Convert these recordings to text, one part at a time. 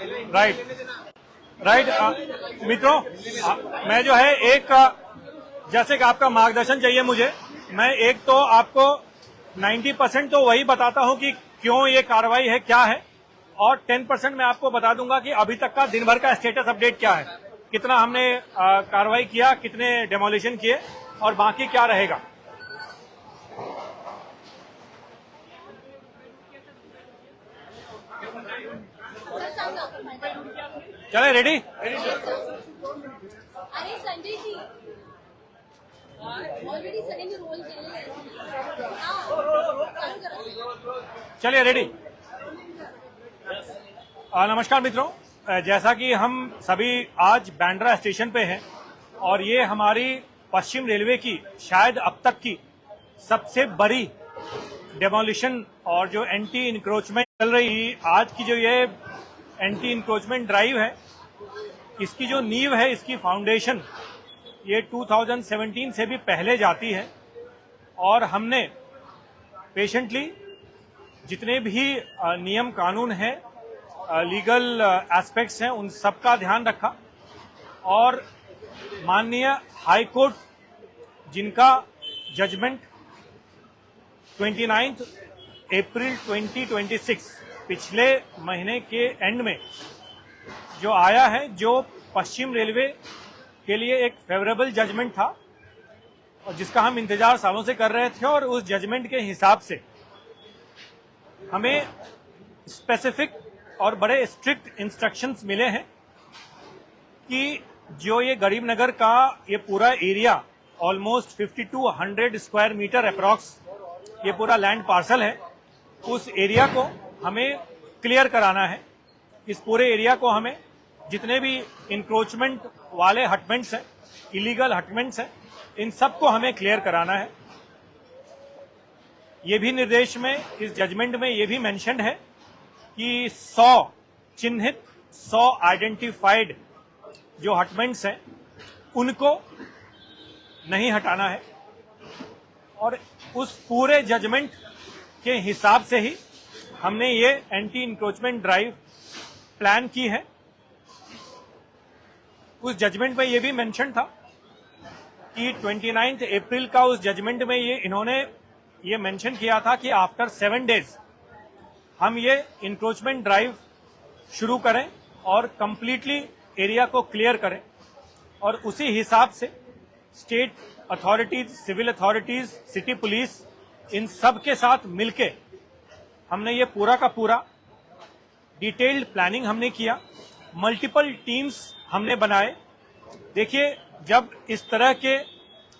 Right मित्रों, मैं जो है एक जैसे कि आपका मार्गदर्शन चाहिए मुझे, मैं एक तो आपको 90% तो वही बताता हूं कि क्यों ये कार्रवाई है, क्या है, और 10% मैं आपको बता दूंगा कि अभी तक का दिन भर का स्टेटस अपडेट क्या है, कितना हमने कार्रवाई किया, कितने डेमोलिशन किए और बाकी क्या रहेगा। चले रेडी? अरे संजय जी ऑलरेडी सनी ने रोल किया है। चलिए रेडी। नमस्कार मित्रों, जैसा कि हम सभी आज बांद्रा स्टेशन पे हैं और ये हमारी पश्चिम रेलवे की शायद अब तक की सबसे बड़ी डेमोलिशन और जो एंटी इंक्रोचमेंट चल रही, आज की जो ये एंटी इंक्रोचमेंट ड्राइव है, इसकी जो नींव है, इसकी फाउंडेशन ये 2017 से भी पहले जाती है और हमने पेशेंटली जितने भी नियम कानून हैं, लीगल एस्पेक्ट्स हैं, उन सब का ध्यान रखा और माननीय हाई कोर्ट जिनका जजमेंट 29 अप्रैल 2026 पिछले महीने के एंड में जो आया है, जो पश्चिम रेलवे के लिए एक फेवरेबल जजमेंट था और जिसका हम इंतजार सालों से कर रहे थे, और उस जजमेंट के हिसाब से हमें स्पेसिफिक और बड़े स्ट्रिक्ट इंस्ट्रक्शंस मिले हैं कि जो ये गरीब नगर का ये पूरा area almost 5200 square metre approx ये पूरा लैंड पार्सल है, उस एरिया को हमें क्लियर कराना है। इस पूरे एरिया को हमें जितने भी इंक्रोचमेंट वाले हटमेंट्स हैं, इलीगल हटमेंट्स हैं, इन सबको हमें क्लियर कराना है। ये भी निर्देश में, इस जजमेंट में ये भी मेंशन है कि 100 चिन्हित, 100 आइडेंटिफाइड जो हटमेंट्स हैं उनको नहीं हटाना है और उस पूरे जजमेंट के हिसाब से ही हमने ये एंटी इंक्रोचमेंट ड्राइव प्लान की है। उस जजमेंट में ये भी मेंशन था कि 29 अप्रैल का उस जजमेंट में ये इन्होंने ये मेंशन किया था कि आफ्टर 7 डेज हम ये इंक्रोचमेंट ड्राइव शुरू करें और कंप्लीटली एरिया को क्लियर करें, और उसी हिसाब से state authorities, civil authorities, city police, इन सब के साथ मिलके हमने ये पूरा का पूरा डिटेल्ड प्लानिंग हमने किया। मल्टीपल टीम्स हमने बनाए। देखिए, जब इस तरह के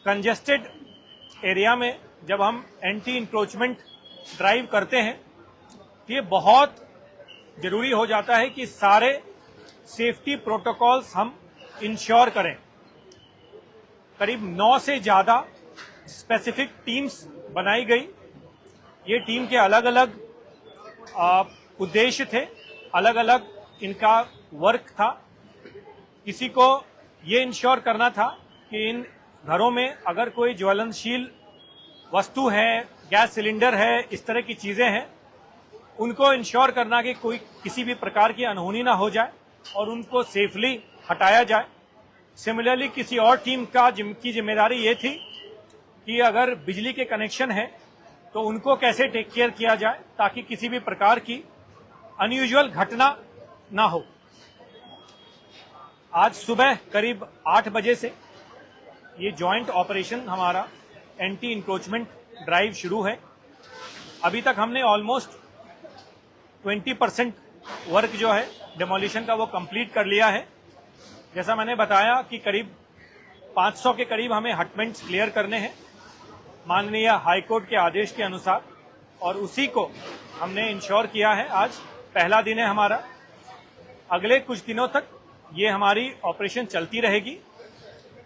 कंजेस्टेड एरिया में जब हम एंटी इंक्रोचमेंट ड्राइव करते हैं, ये बहुत जरूरी हो जाता है कि सारे सेफ्टी प्रोटोकॉल्स हम इंश्योर करें। करीब 9 से ज्यादा स्पेसिफिक टीम्स बनाई गई। ये टीम के अलग अलग उद्देश्य थे, अलग अलग इनका वर्क था। किसी को ये इंश्योर करना था कि इन घरों में अगर कोई ज्वलनशील वस्तु है, गैस सिलेंडर है, इस तरह की चीजें हैं, उनको इंश्योर करना कि कोई किसी भी प्रकार की अनहोनी ना हो जाए और उनको सेफली हटाया जाए। सिमिलरली किसी और टीम की जिम्मेदारी ये थी कि अगर बिजली के कनेक्शन है तो उनको कैसे टेक केयर किया जाए ताकि किसी भी प्रकार की अनयूजुअल घटना ना हो। आज सुबह करीब 8 बजे से ये जॉइंट ऑपरेशन हमारा एंटी इंक्रोचमेंट ड्राइव शुरू है। अभी तक हमने ऑलमोस्ट 20% वर्क जो है डेमोलिशन का वो कंप्लीट कर लिया है। जैसा मैंने बताया कि करीब 500 के करीब हमें हटमेंट्स क्लियर करने हैं माननीय हाईकोर्ट के आदेश के अनुसार, और उसी को हमने इंश्योर किया है। आज पहला दिन है हमारा। अगले कुछ दिनों तक ये हमारी ऑपरेशन चलती रहेगी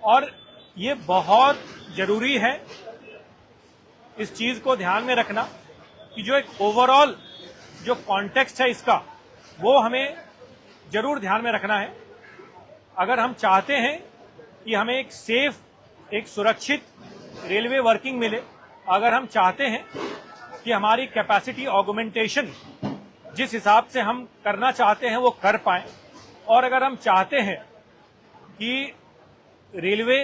और ये बहुत जरूरी है इस चीज को ध्यान में रखना कि जो एक ओवरऑल जो कॉन्टेक्स्ट है इसका, वो हमें जरूर ध्यान में रखना है। अगर हम चाहते हैं कि हमें एक सेफ, एक सुरक्षित रेलवे वर्किंग मिले, अगर हम चाहते हैं कि हमारी कैपेसिटी ऑगमेंटेशन जिस हिसाब से हम करना चाहते हैं वो कर पाएं, और अगर हम चाहते हैं कि रेलवे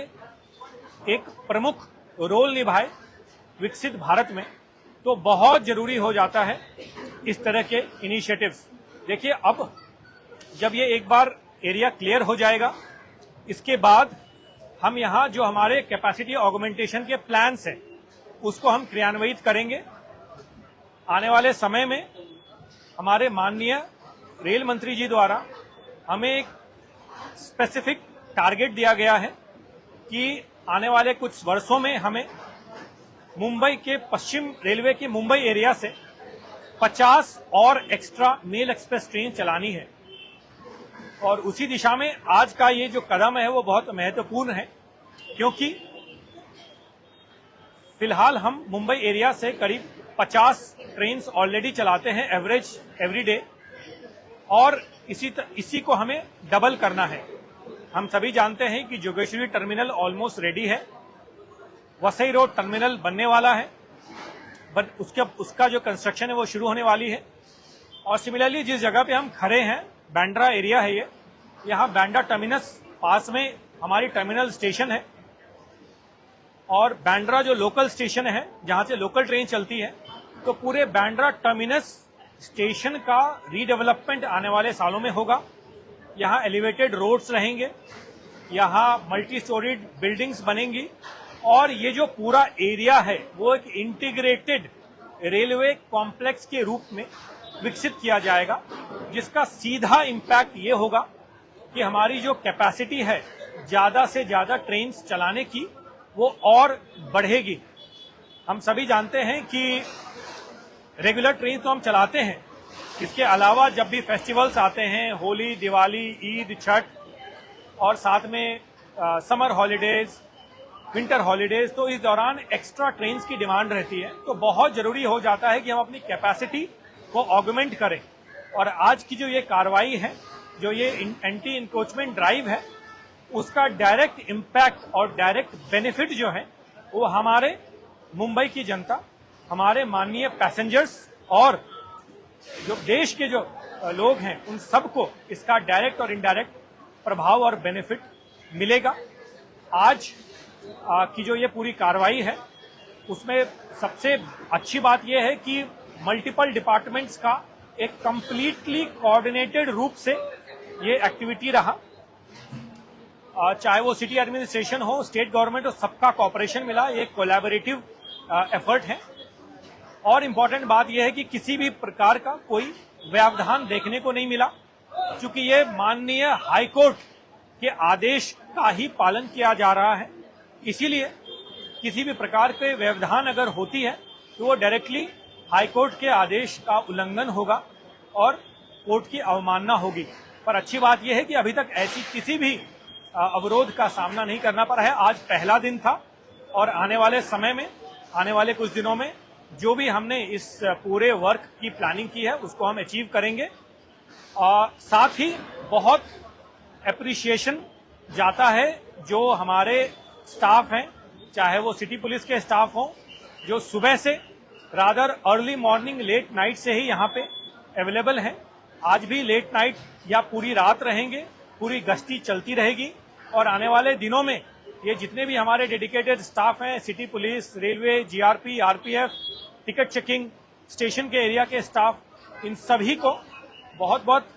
एक प्रमुख रोल निभाए विकसित भारत में, तो बहुत जरूरी हो जाता है इस तरह के इनिशिएटिव्स। देखिए, अब जब ये एक बार एरिया क्लियर हो जाएगा, इसके बाद हम यहाँ जो हमारे कैपेसिटी ऑगमेंटेशन के प्लान्स हैं उसको हम क्रियान्वित करेंगे। आने वाले समय में हमारे माननीय रेल मंत्री जी द्वारा हमें एक स्पेसिफिक टारगेट दिया गया है कि आने वाले कुछ वर्षों में हमें मुंबई के पश्चिम रेलवे के मुंबई एरिया से 50 और एक्स्ट्रा मेल एक्सप्रेस ट्रेन चलानी है, और उसी दिशा में आज का ये जो कदम है वो बहुत महत्वपूर्ण है, क्योंकि फिलहाल हम मुंबई एरिया से करीब 50 ट्रेन ऑलरेडी चलाते हैं एवरेज एवरी डे, और इसी को हमें डबल करना है। हम सभी जानते हैं कि जोगेश्वरी टर्मिनल ऑलमोस्ट रेडी है, वसई रोड टर्मिनल बनने वाला है, बट उसका जो कंस्ट्रक्शन है वो शुरू होने वाली है। और सिमिलरली जिस जगह पे हम खड़े हैं, बांद्रा एरिया है ये, यहाँ बांद्रा टर्मिनस पास में हमारी टर्मिनल स्टेशन है, और बांद्रा जो लोकल स्टेशन है जहां से लोकल ट्रेन चलती है, तो पूरे बांद्रा टर्मिनस स्टेशन का रीडेवलपमेंट आने वाले सालों में होगा। यहाँ एलिवेटेड रोड्स रहेंगे, यहाँ मल्टी स्टोरीड बिल्डिंग्स बनेंगी, और ये जो पूरा एरिया है वो एक इंटीग्रेटेड रेलवे कॉम्प्लेक्स के रूप में विकसित किया जाएगा, जिसका सीधा इम्पैक्ट ये होगा कि हमारी जो कैपेसिटी है ज्यादा से ज्यादा ट्रेन चलाने की वो और बढ़ेगी। हम सभी जानते हैं कि रेगुलर ट्रेन तो हम चलाते हैं, इसके अलावा जब भी फेस्टिवल्स आते हैं, होली, दिवाली, ईद, छठ, और साथ में समर हॉलीडेज, विंटर हॉलीडेज, तो इस दौरान एक्स्ट्रा ट्रेन की डिमांड रहती है। तो बहुत जरूरी हो जाता है कि हम अपनी कैपेसिटी को ऑगमेंट करें, और आज की जो ये कार्रवाई है, जो ये एंटी इंक्रोचमेंट ड्राइव है, उसका डायरेक्ट इम्पैक्ट और डायरेक्ट बेनिफिट जो है वो हमारे मुंबई की जनता, हमारे माननीय पैसेंजर्स और जो देश के जो लोग हैं उन सबको इसका डायरेक्ट और इनडायरेक्ट प्रभाव और बेनिफिट मिलेगा। आज की जो ये पूरी कार्रवाई है उसमें सबसे अच्छी बात यह है कि मल्टीपल डिपार्टमेंट्स का एक कंप्लीटली कोऑर्डिनेटेड रूप से ये एक्टिविटी रहा, चाहे वो सिटी एडमिनिस्ट्रेशन हो, स्टेट गवर्नमेंट हो, सबका कॉपरेशन मिला, ये कोलैबोरेटिव एफर्ट है। और इम्पोर्टेंट बात यह है कि किसी भी प्रकार का कोई व्यवधान देखने को नहीं मिला, क्योंकि ये माननीय हाईकोर्ट के आदेश का ही पालन किया जा रहा है। इसीलिए किसी भी प्रकार के व्यवधान अगर होती है तो वो डायरेक्टली हाईकोर्ट के आदेश का उल्लंघन होगा और कोर्ट की अवमानना होगी। पर अच्छी बात यह है कि अभी तक ऐसी किसी भी अवरोध का सामना नहीं करना पड़ा है। आज पहला दिन था, और आने वाले समय में, आने वाले कुछ दिनों में जो भी हमने इस पूरे वर्क की प्लानिंग की है उसको हम अचीव करेंगे। साथ ही बहुत एप्रिसिएशन जाता है जो हमारे स्टाफ हैं, चाहे वो सिटी पुलिस के स्टाफ हों, जो सुबह से rather early morning late night से ही यहाँ पे अवेलेबल हैं। आज भी लेट नाइट या पूरी रात रहेंगे, पूरी गश्ती चलती रहेगी, और आने वाले दिनों में ये जितने भी हमारे डेडिकेटेड स्टाफ हैं, city police, railway, GRP, RPF, ticket checking, station के एरिया के स्टाफ, इन सभी को बहुत बहुत